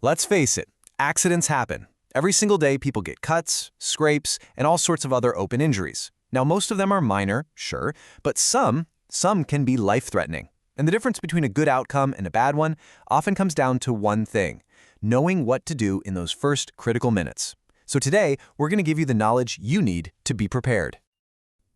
Let's face it, accidents happen. Every single day, people get cuts, scrapes, and all sorts of other open injuries. Now, most of them are minor, sure, but some can be life-threatening. And the difference between a good outcome and a bad one often comes down to one thing: knowing what to do in those first critical minutes. So today, we're going to give you the knowledge you need to be prepared.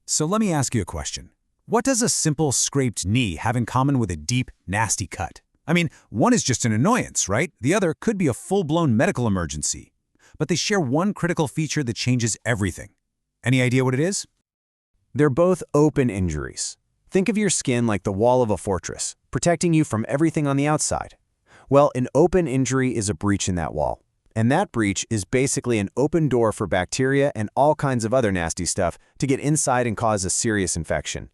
So let me ask you a question. What does a simple scraped knee have in common with a deep, nasty cut? I mean, one is just an annoyance, right? The other could be a full-blown medical emergency. But they share one critical feature that changes everything. Any idea what it is? They're both open injuries. Think of your skin like the wall of a fortress, protecting you from everything on the outside. Well, an open injury is a breach in that wall. And that breach is basically an open door for bacteria and all kinds of other nasty stuff to get inside and cause a serious infection.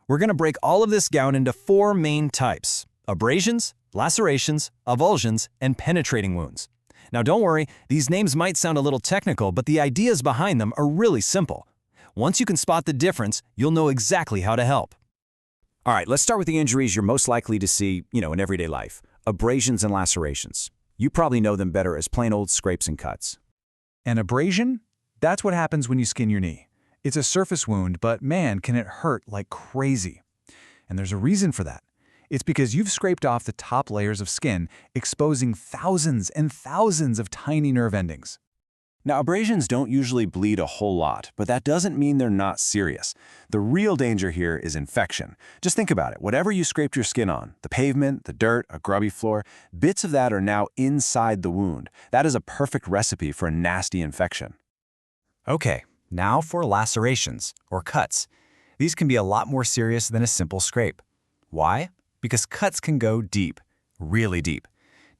We're going to break all of this down into 4 main types: abrasions, lacerations, avulsions, and penetrating wounds. Now don't worry, these names might sound a little technical, but the ideas behind them are really simple. Once you can spot the difference, you'll know exactly how to help. All right, let's start with the injuries you're most likely to see, in everyday life. Abrasions and lacerations. You probably know them better as plain old scrapes and cuts. An abrasion? That's what happens when you skin your knee. It's a surface wound, but man, can it hurt like crazy. And there's a reason for that. It's because you've scraped off the top layers of skin, exposing thousands and thousands of tiny nerve endings. Now, abrasions don't usually bleed a whole lot, but that doesn't mean they're not serious. The real danger here is infection. Just think about it. Whatever you scraped your skin on, the pavement, the dirt, a grubby floor, bits of that are now inside the wound. That is a perfect recipe for a nasty infection. Okay, now for lacerations, or cuts. These can be a lot more serious than a simple scrape. Why? Because cuts can go deep, really deep,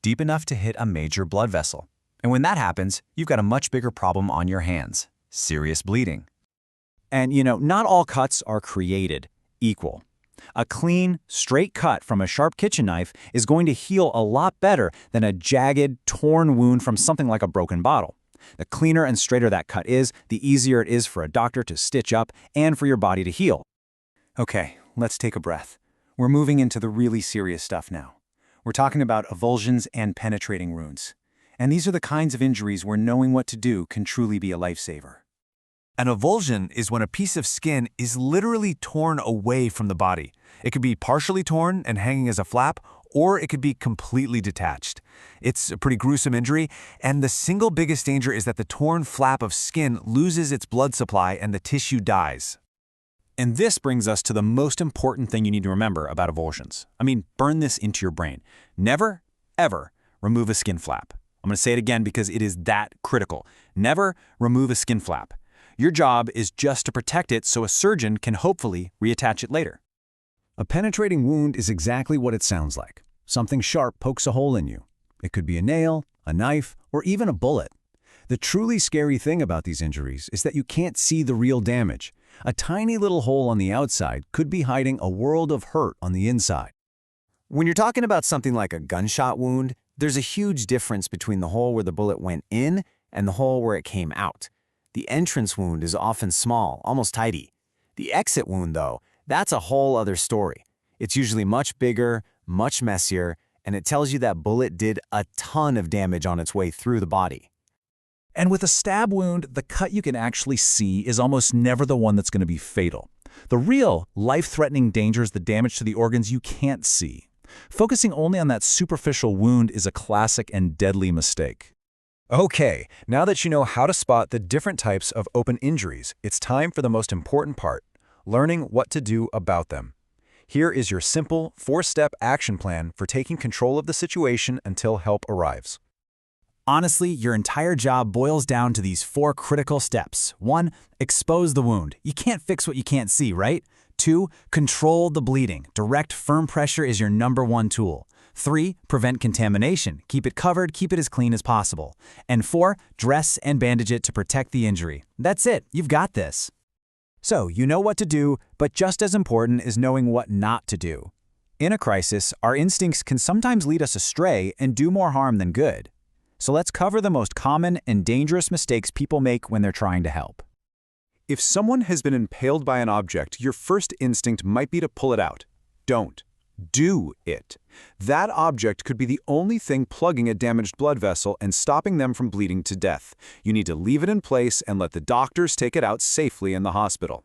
deep enough to hit a major blood vessel. And when that happens, you've got a much bigger problem on your hands: serious bleeding. And not all cuts are created equal. A clean, straight cut from a sharp kitchen knife is going to heal a lot better than a jagged, torn wound from something like a broken bottle. The cleaner and straighter that cut is, the easier it is for a doctor to stitch up and for your body to heal. Okay, let's take a breath. We're moving into the really serious stuff now. We're talking about avulsions and penetrating wounds. And these are the kinds of injuries where knowing what to do can truly be a lifesaver. An avulsion is when a piece of skin is literally torn away from the body. It could be partially torn and hanging as a flap, or it could be completely detached. It's a pretty gruesome injury, and the single biggest danger is that the torn flap of skin loses its blood supply and the tissue dies. And this brings us to the most important thing you need to remember about avulsions. Burn this into your brain. Never, ever remove a skin flap. I'm going to say it again because it is that critical. Never remove a skin flap. Your job is just to protect it so a surgeon can hopefully reattach it later. A penetrating wound is exactly what it sounds like. Something sharp pokes a hole in you. It could be a nail, a knife, or even a bullet. The truly scary thing about these injuries is that you can't see the real damage. A tiny little hole on the outside could be hiding a world of hurt on the inside. When you're talking about something like a gunshot wound, there's a huge difference between the hole where the bullet went in and the hole where it came out. The entrance wound is often small, almost tidy. The exit wound, though, that's a whole other story. It's usually much bigger, much messier, and it tells you that bullet did a ton of damage on its way through the body. And with a stab wound, the cut you can actually see is almost never the one that's going to be fatal. The real, life-threatening danger is the damage to the organs you can't see. Focusing only on that superficial wound is a classic and deadly mistake. Okay, now that you know how to spot the different types of open injuries, it's time for the most important part: learning what to do about them. Here is your simple 4-step action plan for taking control of the situation until help arrives. Honestly, your entire job boils down to these 4 critical steps. 1. Expose the wound. You can't fix what you can't see, right? 2. Control the bleeding. Direct, firm pressure is your #1 tool. 3. Prevent contamination. Keep it covered, keep it as clean as possible. And 4. Dress and bandage it to protect the injury. That's it. You've got this. So, you know what to do, but just as important is knowing what not to do. In a crisis, our instincts can sometimes lead us astray and do more harm than good. So let's cover the most common and dangerous mistakes people make when they're trying to help. If someone has been impaled by an object, your first instinct might be to pull it out. Don't. Do it. That object could be the only thing plugging a damaged blood vessel and stopping them from bleeding to death. You need to leave it in place and let the doctors take it out safely in the hospital.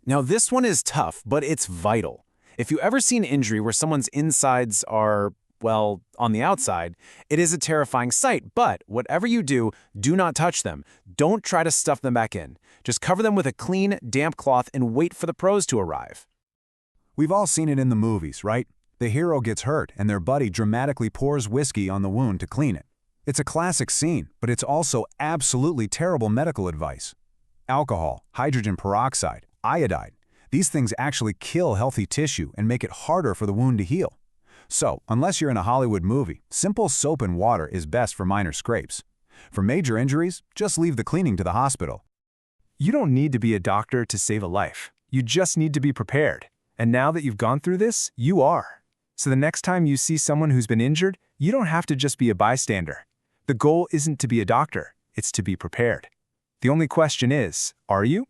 Now this one is tough, but it's vital. If you ever see an injury where someone's insides are, well, on the outside, it is a terrifying sight, but whatever you do, do not touch them. Don't try to stuff them back in. Just cover them with a clean, damp cloth and wait for the pros to arrive. We've all seen it in the movies, right? The hero gets hurt and their buddy dramatically pours whiskey on the wound to clean it. It's a classic scene, but it's also absolutely terrible medical advice. Alcohol, hydrogen peroxide, iodide, these things actually kill healthy tissue and make it harder for the wound to heal. So, unless you're in a Hollywood movie, simple soap and water is best for minor scrapes. For major injuries, just leave the cleaning to the hospital. You don't need to be a doctor to save a life. You just need to be prepared. And now that you've gone through this, you are. So the next time you see someone who's been injured, you don't have to just be a bystander. The goal isn't to be a doctor, it's to be prepared. The only question is, are you?